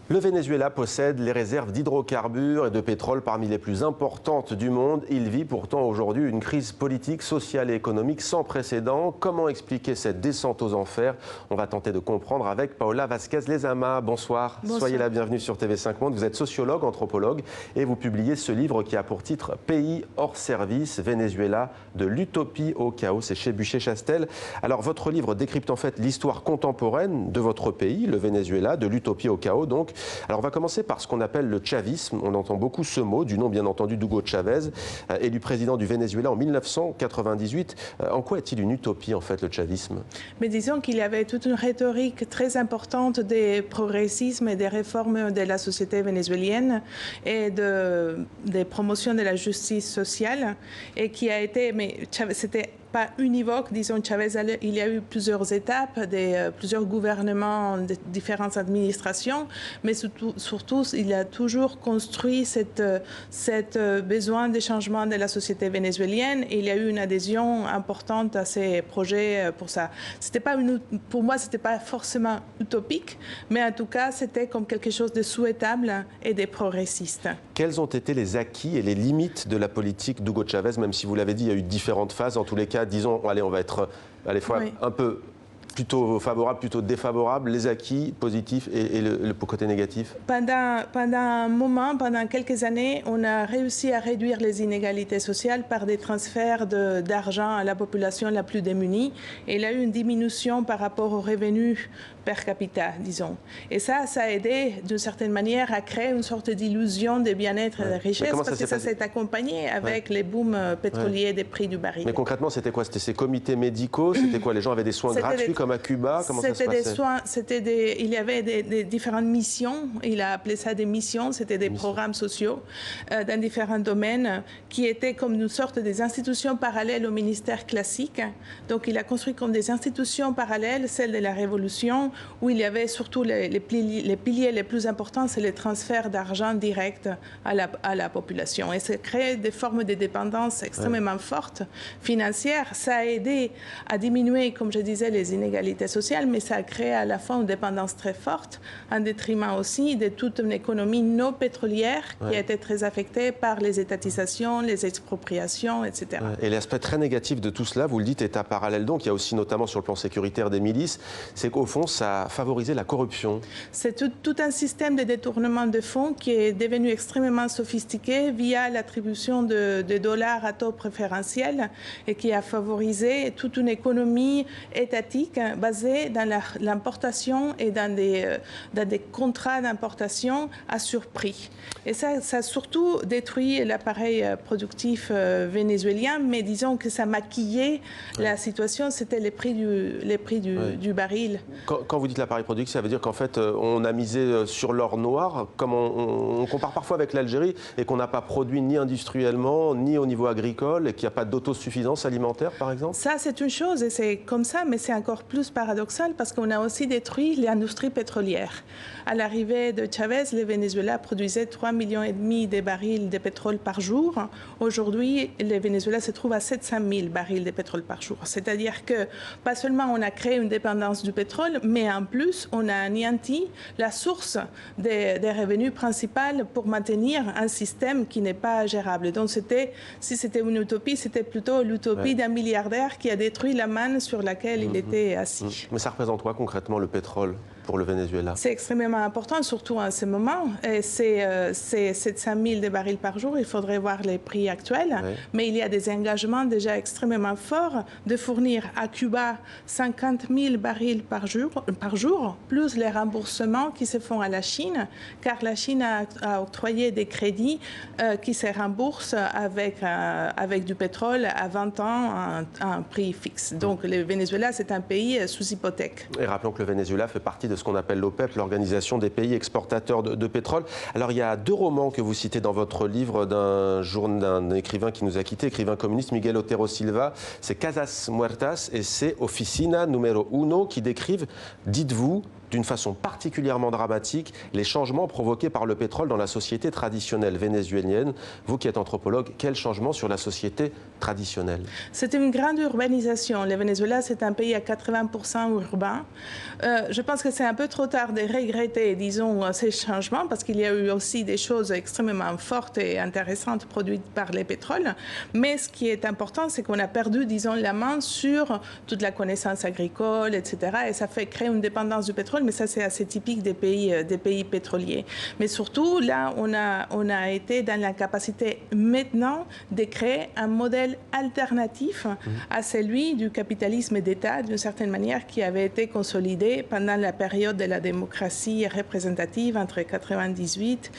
Le Venezuela possède les réserves d'hydrocarbures et de pétrole parmi les plus importantes du monde. Il vit pourtant aujourd'hui une crise politique, sociale et économique sans précédent. Comment expliquer cette descente aux enfers? On va tenter de comprendre avec Paola Vázquez Lezama. Bonsoir. Bonsoir. Soyez la bienvenue sur TV5 Monde. Vous êtes sociologue, anthropologue et vous publiez ce livre qui a pour titre « Pays hors service, Venezuela, de l'utopie au chaos ». C'est chez Buchet-Chastel. Alors votre livre décrypte en fait l'histoire contemporaine de votre pays, le Venezuela, de l'utopie au chaos donc. Alors on va commencer par ce qu'on appelle le chavisme. On entend beaucoup ce mot, du nom bien entendu d'Hugo Chavez, élu président du Venezuela en 1998. En quoi est-il une utopie en fait le chavisme? Mais disons qu'il y avait toute une rhétorique très importante des progressismes et des réformes de la société vénézuélienne et des promotions de la justice sociale et qui a été, mais c'était pas univoque, disons, Chavez, il y a eu plusieurs étapes, plusieurs gouvernements, de différentes administrations, mais surtout il a toujours construit cette besoin de changement de la société vénézuélienne et il y a eu une adhésion importante à ces projets pour ça. Pour moi, c'était pas forcément utopique, mais en tout cas, c'était comme quelque chose de souhaitable et de progressiste. Quels ont été les acquis et les limites de la politique d'Hugo Chavez, même si vous l'avez dit, il y a eu différentes phases, en tous les cas, disons, allez, on va être à la fois un peu plutôt favorable, plutôt défavorable, les acquis positifs et le côté négatif? Pendant un moment, pendant quelques années, on a réussi à réduire les inégalités sociales par des transferts d'argent à la population la plus démunie. Et il y a eu une diminution par rapport aux revenus per capita, disons. Et ça a aidé, d'une certaine manière, à créer une sorte d'illusion de bien-être et de richesse, parce que ça s'est accompagné avec les booms pétroliers des prix du baril. Mais concrètement, c'était quoi? C'était ces comités médicaux? C'était quoi? Les gens avaient des soins gratuits comme à Cuba? Comment ça se passait? Il y avait des différentes missions, il a appelé ça des missions, c'était des programmes sociaux dans différents domaines qui étaient comme une sorte des institutions parallèles au ministère classique. Donc il a construit comme des institutions parallèles, celles de la Révolution, où il y avait surtout les piliers les plus importants, c'est les transferts d'argent direct à la population. Et ça crée des formes de dépendance extrêmement fortes financières. Ça a aidé à diminuer, comme je disais, les inégalités sociales, mais ça a créé à la fois une dépendance très forte, en détriment aussi de toute une économie non pétrolière qui a été très affectée par les étatisations, les expropriations, etc. Et l'aspect très négatif de tout cela, vous le dites, est à parallèle donc. Il y a aussi notamment sur le plan sécuritaire des milices, c'est qu'au fond, ça a favorisé la corruption. C'est tout un système de détournement de fonds qui est devenu extrêmement sophistiqué via l'attribution de dollars à taux préférentiels et qui a favorisé toute une économie étatique basée dans l'importation et dans des contrats d'importation à surprix. Et ça a surtout détruit l'appareil productif vénézuélien, mais disons que ça maquillait la situation, c'était les prix du baril. Quand vous dites l'appareil productif, ça veut dire qu'en fait, on a misé sur l'or noir, comme on compare parfois avec l'Algérie, et qu'on n'a pas produit ni industriellement, ni au niveau agricole, et qu'il n'y a pas d'autosuffisance alimentaire, par exemple? Ça, c'est une chose, et c'est comme ça, mais c'est encore plus paradoxal, parce qu'on a aussi détruit l'industrie pétrolière. À l'arrivée de Chavez, le Venezuela produisait 3,5 millions de barils de pétrole par jour. Aujourd'hui, le Venezuela se trouve à 700 000 barils de pétrole par jour. C'est-à-dire que, pas seulement on a créé une dépendance du pétrole, mais en plus, on a anéanti la source des revenus principaux pour maintenir un système qui n'est pas gérable. Donc, si c'était une utopie, c'était plutôt l'utopie d'un milliardaire qui a détruit la manne sur laquelle il était assis. Mais ça représente quoi concrètement le pétrole pour le Venezuela? C'est extrêmement important, surtout en ce moment. C'est 700 000 de barils par jour. Il faudrait voir les prix actuels. Mais il y a des engagements déjà extrêmement forts de fournir à Cuba 50 000 barils par jour, plus les remboursements qui se font à la Chine, car la Chine a octroyé des crédits qui se remboursent avec du pétrole à 20 ans à un prix fixe. Donc le Venezuela, c'est un pays sous hypothèque. Et rappelons que le Venezuela fait partie de ce qu'on appelle l'OPEP, l'Organisation des pays exportateurs de pétrole. Alors il y a deux romans que vous citez dans votre livre d'un écrivain qui nous a quittés, écrivain communiste, Miguel Otero Silva. C'est Casas Muertas et c'est Oficina Número 1 qui décrivent, dites-vous, d'une façon particulièrement dramatique les changements provoqués par le pétrole dans la société traditionnelle vénézuélienne. Vous qui êtes anthropologue, quel changement sur la société traditionnelle? C'est une grande urbanisation. Le Venezuela, c'est un pays à 80% urbain. Je pense que c'est un peu trop tard de regretter, disons, ces changements, parce qu'il y a eu aussi des choses extrêmement fortes et intéressantes produites par les pétroles. Mais ce qui est important, c'est qu'on a perdu, disons, la main sur toute la connaissance agricole, etc. Et ça fait créer une dépendance du pétrole, mais ça, c'est assez typique des pays pétroliers. Mais surtout, là, on a été dans la capacité maintenant de créer un modèle alternatif à celui du capitalisme d'État, d'une certaine manière, qui avait été consolidé pendant la période de la démocratie représentative entre 98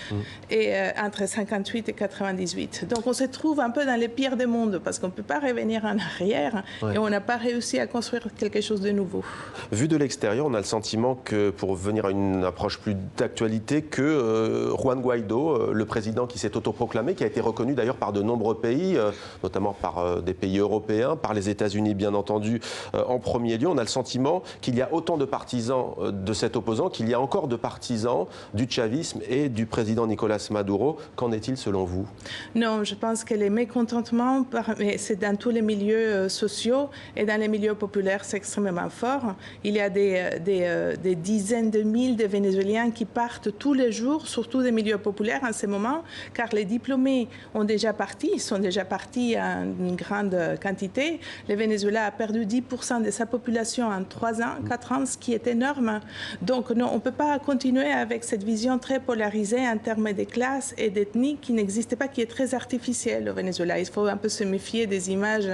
et entre 58 et 98. Donc on se trouve un peu dans le pire des mondes parce qu'on ne peut pas revenir en arrière et on n'a pas réussi à construire quelque chose de nouveau. Vu de l'extérieur, on a le sentiment que, pour venir à une approche plus d'actualité, que Juan Guaido, le président qui s'est autoproclamé, qui a été reconnu d'ailleurs par de nombreux pays, notamment par des pays européens, par les États-Unis bien entendu en premier lieu, on a le sentiment qu'il y a autant de partisans de cet opposant qu'il y a encore de partisans du chavisme et du président Nicolás Maduro. Qu'en est-il selon vous? Non, je pense que les mécontentements, c'est dans tous les milieux sociaux et dans les milieux populaires, c'est extrêmement fort. Il y a des dizaines de mille de Vénézuéliens qui partent tous les jours, surtout des milieux populaires en ce moment, car les diplômés ont déjà parti, ils sont déjà partis en une grande quantité. Le Venezuela a perdu 10% de sa population en 3 ans, 4 ans, ce qui est énorme. Donc non, on ne peut pas continuer avec cette vision très polarisée en termes de classes et d'ethnie qui n'existe pas, qui est très artificielle au Venezuela. Il faut un peu se méfier des images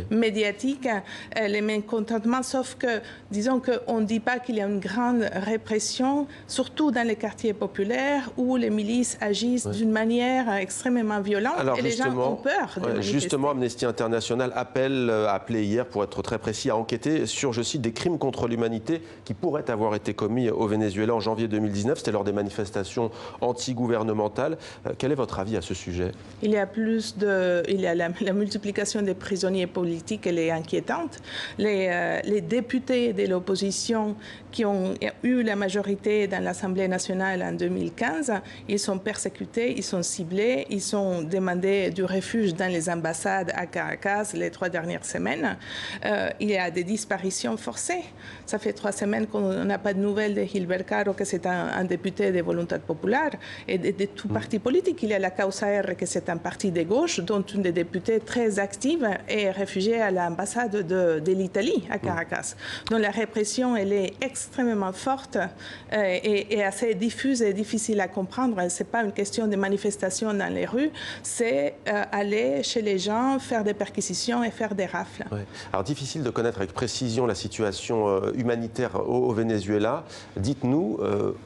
médiatiques, les mécontentements, sauf que, disons qu'on ne dit pas qu'il y a une grande répression, surtout dans les quartiers populaires où les milices agissent d'une manière extrêmement violente. Alors, et les gens ont peur de manifester. Justement, Amnesty International a appelé hier, pour être très précis, à enquêter sur, je cite, des crimes contre l'humanité qui pourraient avoir été commis au Venezuela en janvier 2019. C'était lors des manifestations anti-gouvernementales. Quel est votre avis à ce sujet? Il y a la multiplication des prisonniers politiques, elle est inquiétante. Les députés de l'opposition qui ont eu la majorité dans l'Assemblée nationale en 2015, ils sont persécutés, ils sont ciblés, ils ont demandé du refuge dans les ambassades à Caracas les 3 dernières semaines. Il y a des disparitions forcées. Ça fait 3 semaines qu'on n'a pas de nouvelles de Gilbert Caro, que c'est un député de Voluntad Popular, et de tout parti politique. Il y a la Causa R, que c'est un parti de gauche, dont une des députées très active est réfugiée à l'ambassade de l'Italie, à Caracas. Donc la répression, elle est extrêmement forte et assez diffuse et difficile à comprendre. Ce n'est pas une question de manifestation dans les rues, c'est aller chez les gens, faire des perquisitions et faire des rafles. Ouais. Alors difficile de connaître avec précision la situation humanitaire au Venezuela. Dites-nous,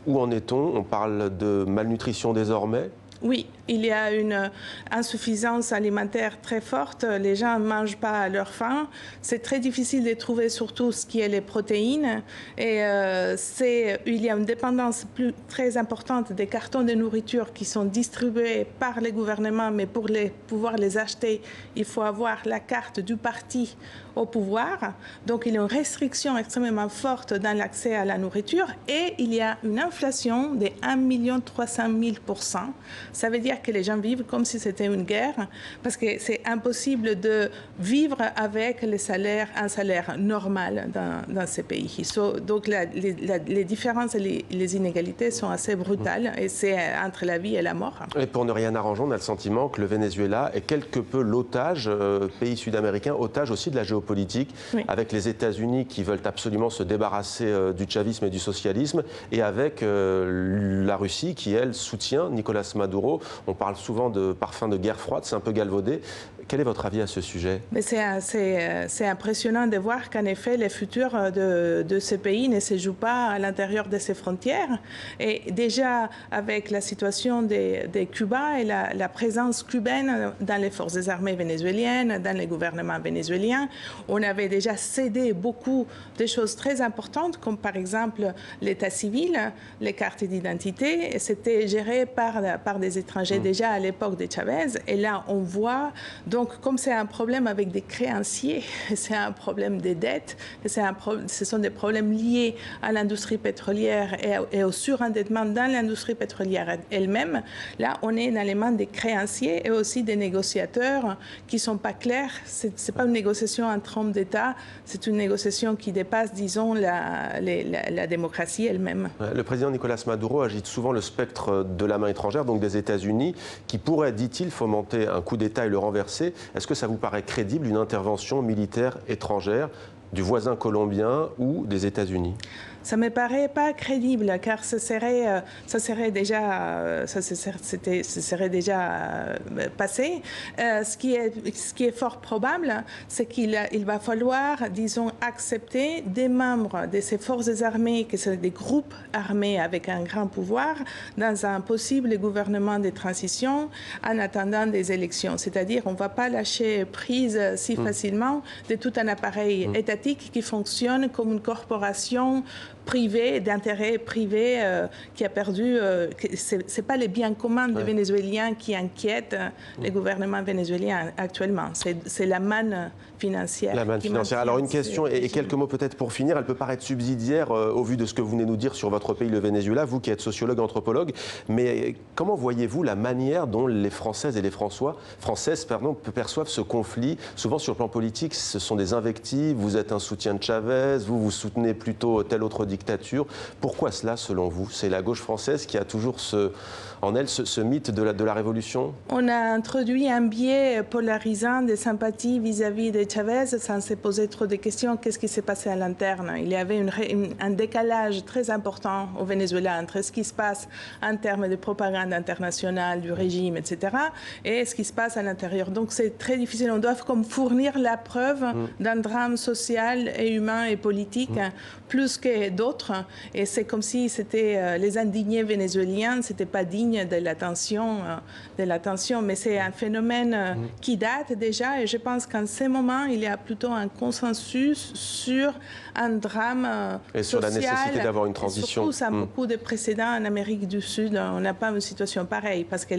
où en est-on? On parle de malnutrition désormais? Oui, il y a une insuffisance alimentaire très forte. Les gens ne mangent pas à leur faim. C'est très difficile de trouver surtout ce qui est les protéines. Et il y a une dépendance très importante des cartons de nourriture qui sont distribués par les gouvernements, mais pour pouvoir les acheter, il faut avoir la carte du parti au pouvoir. Donc il y a une restriction extrêmement forte dans l'accès à la nourriture et il y a une inflation de 1 300 000%. Ça veut dire que les gens vivent comme si c'était une guerre parce que c'est impossible de vivre avec un salaire normal dans ces pays. Donc les différences et les inégalités sont assez brutales et c'est entre la vie et la mort. Et pour ne rien arranger, on a le sentiment que le Venezuela est quelque peu l'otage, pays sud-américain, otage aussi de la géopolitique, avec les États-Unis qui veulent absolument se débarrasser du chavisme et du socialisme, et avec la Russie qui, elle, soutient Nicolás Maduro. On parle souvent de parfum de guerre froide, c'est un peu galvaudé. Quel est votre avis à ce sujet? C'est impressionnant de voir qu'en effet, le futur de ce pays ne se joue pas à l'intérieur de ses frontières. Et déjà, avec la situation de Cuba et la présence cubaine dans les forces armées vénézuéliennes, dans les gouvernements vénézuéliens, on avait déjà cédé beaucoup de choses très importantes, comme par exemple l'état civil, les cartes d'identité. C'était géré par des étrangers déjà à l'époque de Chavez. Et là, on voit Donc, comme c'est un problème avec des créanciers, c'est un problème des dettes, ce sont des problèmes liés à l'industrie pétrolière et au surendettement dans l'industrie pétrolière elle-même, là, on est un élément des créanciers et aussi des négociateurs qui ne sont pas clairs. Ce n'est pas une négociation entre hommes d'État, c'est une négociation qui dépasse, disons, la démocratie elle-même. Le président Nicolás Maduro agite souvent le spectre de la main étrangère, donc des États-Unis, qui pourrait, dit-il, fomenter un coup d'État et le renverser. Est-ce que ça vous paraît crédible, une intervention militaire étrangère du voisin colombien ou des États-Unis? Ça ne me paraît pas crédible, car ce serait déjà passé. Ce qui est fort probable, c'est qu'il va falloir, disons, accepter des membres de ces forces armées, que sont des groupes armés avec un grand pouvoir, dans un possible gouvernement de transition en attendant des élections. C'est-à-dire, on ne va pas lâcher prise si facilement de tout un appareil étatique qui fonctionne comme une corporation privée, d'intérêt privé qui a perdu. Ce n'est pas les biens communs des Vénézuéliens qui inquiètent les gouvernements vénézuéliens actuellement. C'est la manne financière. La manne financière. Alors une question et quelques mots peut-être pour finir. Elle peut paraître subsidiaire au vu de ce que vous venez nous dire sur votre pays, le Venezuela, vous qui êtes sociologue, anthropologue. Mais comment voyez-vous la manière dont les Françaises et les Françaises perçoivent ce conflit? Souvent sur le plan politique, ce sont des invectives. Vous êtes un soutien de Chavez, vous soutenez plutôt telle autre dictature. Pourquoi cela, selon vous? C'est la gauche française qui a toujours en elle ce mythe de la révolution? On a introduit un biais polarisant de sympathie vis-à-vis de Chavez sans se poser trop de questions. Qu'est-ce qui s'est passé à l'interne? Il y avait un décalage très important au Venezuela entre ce qui se passe en termes de propagande internationale du régime, etc., et ce qui se passe à l'intérieur. Donc c'est très difficile. On doit comme fournir la preuve d'un drame social et humain et politique plus que d'autres. Et c'est comme si c'était les indignés vénézuéliens, c'était pas digne de l'attention. Mais c'est un phénomène qui date déjà, et je pense qu'en ce moment, il y a plutôt un consensus sur un drame et sur social, la nécessité d'avoir une transition. Surtout, ça a beaucoup de précédents en Amérique du Sud. On n'a pas une situation pareille, parce que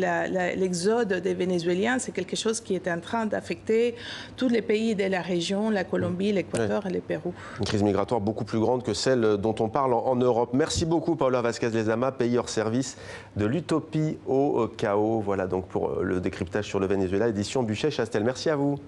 l'exode des Vénézuéliens, c'est quelque chose qui est en train d'affecter tous les pays de la région, la Colombie, l'Équateur et le Pérou. Une crise migratoire beaucoup plus grande que celle dont on parle en Europe. Merci beaucoup, Paula Vázquez-Lezama, pays hors service de l'utopie au chaos. Voilà donc pour le décryptage sur le Venezuela, édition Buchet-Chastel. Merci à vous.